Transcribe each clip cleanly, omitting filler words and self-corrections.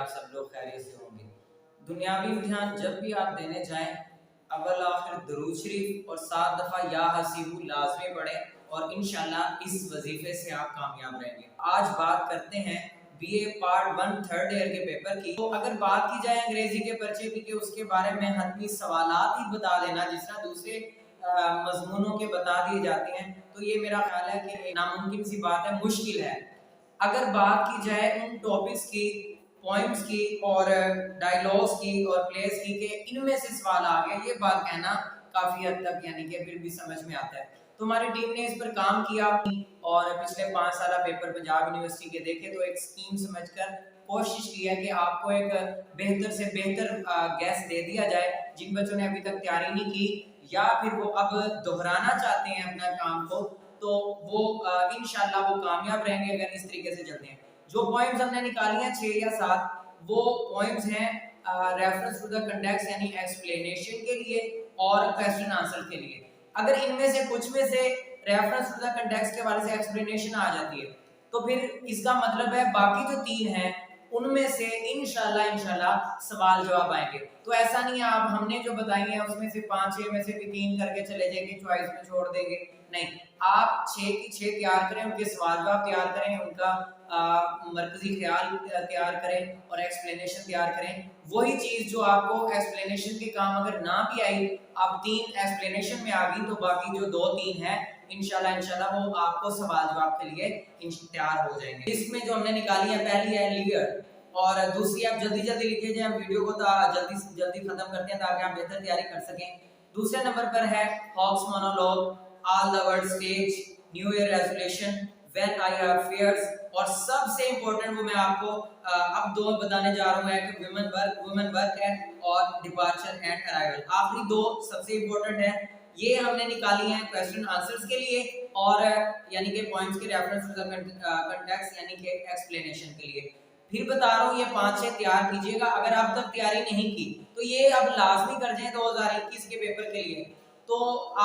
आप सब लोग खैरियत से होंगे। दुनियावी इम्तिहान जब भी आप देने जाएं, अव्वल आखिर दुरूद शरीफ और 7 दफ़ा या हसीबू लाज़मी पढ़ें और इंशाल्लाह इस वजीफे से आप कामयाब रहेंगे। आज बात करते हैं बीए पार्ट 1 थर्ड ईयर के पेपर की। तो अगर बात की जाए अंग्रेजी के पर्चे की कि उसके बारे में हतमी सवालात ही बता देना जिस तरह दूसरे मजमूनों के बता दिए जाते हैं, तो ये मेरा ख्याल है कि नामुमकिन सी बात है, मुश्किल है। अगर बात की जाए उन टॉपिक्स की, पॉइंट्स की और डायलॉग्स की और प्लेस की कि इनमें से सवाल आ गया, ये बात कहना काफी हद तक यानी कि फिर भी समझ में आता है। तो हमारी टीम ने इस पर काम किया और पिछले 5 साल पेपर पंजाब यूनिवर्सिटी के देखे तो एक स्कीम समझकर कोशिश की है कि आपको एक बेहतर से बेहतर गैस दे दिया जाए जिन बच्चों ने अभी तक तैयारी नहीं की या फिर वो अब दोहराना चाहते हैं अपना काम को, तो वो इंशाल्लाह वो कामयाब रहेंगे अगर इस तरीके से चलते हैं। जो पॉइंट्स हमने निकाली हैं 6 या 7, वो पॉइंट्स हैं रेफरेंस टू द कंटेक्स्ट यानी एक्सप्लेनेशन के लिए और क्वेश्चन आंसर के लिए। अगर इनमें से कुछ में से रेफरेंस टू द कंटेक्स्ट के वाले से एक्सप्लेनेशन आ जाती है तो फिर इसका मतलब है बाकी जो 3 हैं उनमें से इंशाल्लाह सवाल जवाब आएंगे। तो ऐसा नहीं है आप हमने जो बताई है उसमें से 5-6 में से भी 3 करके चले जाएंगे, चॉइस में छोड़ देंगे, नहीं। आप 6 की 6 तैयार करें, उनके सवाल जवाब तैयार करें, उनका मरकजी ख्याल तैयार करें और एक्सप्लेनेशन तैयार करें। वही चीज जो आपको एक्सप्लेनेशन के काम अगर ना भी आई, आप 3 एक्सप्लेनेशन में आ गई, तो बाकी जो 2-3 है इंशाल्लाह वो आपको सवाल जवाब के लिए तैयार हो जाएंगे। इसमें जो हमने निकाली है, पहली है लियर और दूसरी आप जल्दी जल्दी लिखे जाए, वीडियो को जल्दी जल्दी खत्म करते हैं ताकि आप बेहतर तैयारी कर सकें। दूसरे नंबर पर है hawk's monologue, all the world stage, new year resolution, when I have fears और सबसे इंपॉर्टेंट वो मैं आपको अब 2 बताने जा रहा हूं है कि वुमेन वर्क है और डिपार्चर एंड अराइवल। आखिरी 2 सबसे इंपॉर्टेंट है, ये हमने निकाली हैं क्वेश्चन आंसर्स के लिए और यानी कि पॉइंट्स के रेफरेंस टू द कंटेक्स्ट यानी कि एक्सप्लेनेशन के लिए। फिर बता रहा हूँ ये 5-6 तैयार कीजिएगा। अगर अब तक तैयारी नहीं की तो ये अब लाजमी कर जाएं 2021 के पेपर के लिए, तो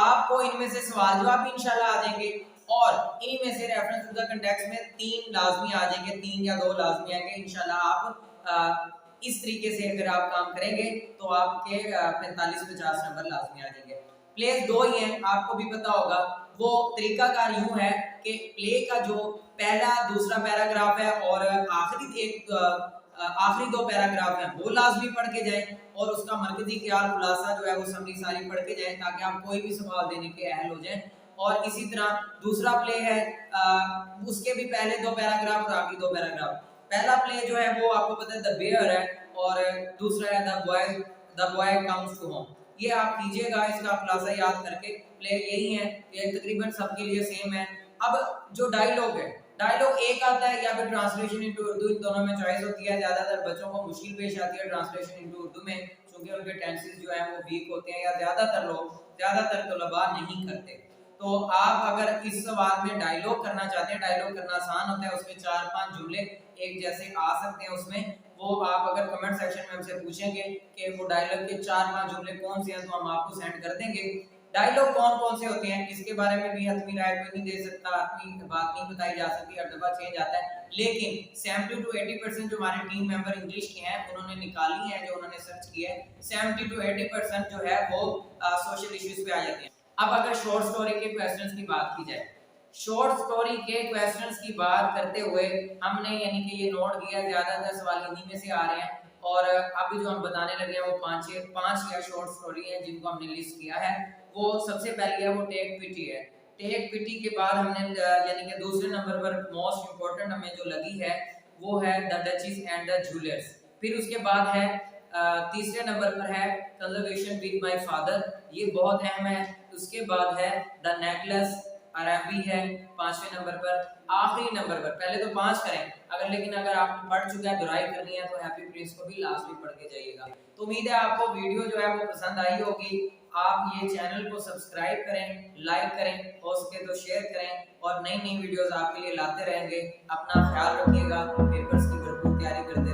आपको इनमें से सवाल जवाब भी इंशाल्लाह आ जाएंगे और इनमें से रेफरेंस टू द कंटेक्स्ट में 3 लाजमी आ जाएंगे, 3 या 2 लाजमी आएंगे। इंशाल्लाह आप इस तरीके से अगर आप काम करेंगे तो आपके 45-50 नंबर लाजमी आ जाएंगे। प्लेस 2 ही हैं, आपको भी पता होगा। वो तरीकाकार यूं है कि प्ले का जो पहला दूसरा पैराग्राफ है और आखिरी 2 पैराग्राफ हैं वो लाजमी पढ़ के जाएं और उसका मरकजी ख्याल खुलासा जो है वो समरी सारी पढ़ के जाएं ताकि आप कोई भी सवाल देने के अहल हो जाएं। और इसी तरह दूसरा प्ले है उसके भी पहले 2 पैराग्राफ और आखिरी 2 पैराग्राफ। पहला प्ले जो है वो आपको पता है द बेयर है और दूसरा है the boy comes to home. ये आप कीजिएगा, इसका खुलासा याद करके। प्ले यही है, ये तकरीबन सबके लिए सेम है। अब जो डायलॉग है, डायलॉग एक आता है या फिर ट्रांसलेशन इनटू उर्दू, इन दोनों में चॉइस होती है। ज्यादातर बच्चों को मुश्किल पेश आती है ट्रांसलेशन इनटू उर्दू में क्योंकि उनके टेंसेस जो है वो वीक होते हैं या ज्यादातर तलबा नहीं करते। तो आप अगर इस सवाल में डायलॉग करना चाहते हैं, डायलॉग करना आसान होता है, उसमें 4-5 जुमले एक जैसे आ सकते हैं उसमें। वो आप अगर कमेंट सेक्शन में हमसे पूछेंगे कि वो डायलॉग के 4-5 जुमले कौन से हैं तो हम आपको सेंड कर देंगे। डायलॉग कौन कौन से होते हैं इसके बारे में भी हतमी राय कोई नहीं दे सकता, हतमी बात नहीं बताई जा सकती, हर दफा चेंज आता है। लेकिन 70-80% जो हमारे टीम मेंबर इंग्लिश के हैं उन्होंने निकाली है, जो उन्होंने सर्च किया है, 70-80% जो है वो सोशल इश्यूज पे आ जाते हैं। अब अगर शॉर्ट स्टोरी के क्वेश्चंस की बात की जाए, शॉर्ट स्टोरी के क्वेश्चंस की बात करते हुए हमने यानी कि ये नोट किया ज्यादातर सवाल इन्हीं में से आ रहे हैं और अभी जो हम बताने लगे हैं वो 5 या शॉर्ट स्टोरी है जिनको हमने लिस्ट किया है। वो सबसे पहली है वो टेक पीटी है। टेक पीटी के बाद हमने यानी कि दूसरे नंबर पर मोस्ट इंपोर्टेंट हमें जो लगी है वो है द डचीज एंड द जूलियर्स। फिर उसके बाद है तीसरे नंबर पर है कन्वर्सेशन विद माय फादर, ये बहुत अहम है। उसके बाद है द नेकलेस अरबी है 5वें नंबर पर। आखिरी नंबर पर, पहले तो 5 करें अगर, लेकिन अगर आप पढ़ चुके हैं दुराई करनी है तो हैप्पी प्रिंस को भी लास्ट में पढ़ के जाइएगा। तो उम्मीद है आपको वीडियो जो है वो पसंद आई होगी। आप ये चैनल को सब्सक्राइब करें, लाइक करें, हो सके तो शेयर करें और नई नई वीडियोस आपके लिए लाते रहेंगे। अपना ख्याल रखिएगा, पेपर्स की भरपूर तैयारी करते